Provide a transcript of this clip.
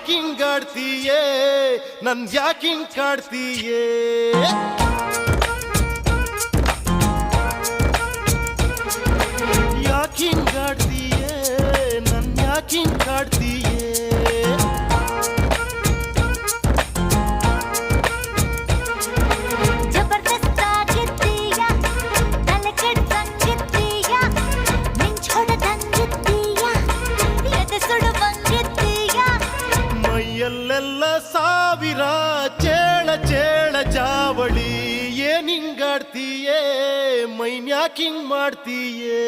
ಯಾಕಿಂಗಾಡ್ತೀಯೇ ನನ್ ಯಾಕಿಂಗ್ ಕಾಡ್ತೀಯೇ ಯಾಕಿಂಗಾಡ್ತೀಯೇ ನನ್ ಯಾಕಿಂಗ್ ಕಾಡ್ತೀಯೇ ಮೈಯಲ್ಲೆಲ್ಲ ಸಾವಿರ ಚೇಳ ಚೇಳ ಜಾವಳಿ ಏನಿಂಗಾಡ್ತೀಯೇ ಮೈನ್ಯಾಕಿಂಗ್ ಮಾಡ್ತೀಯೇ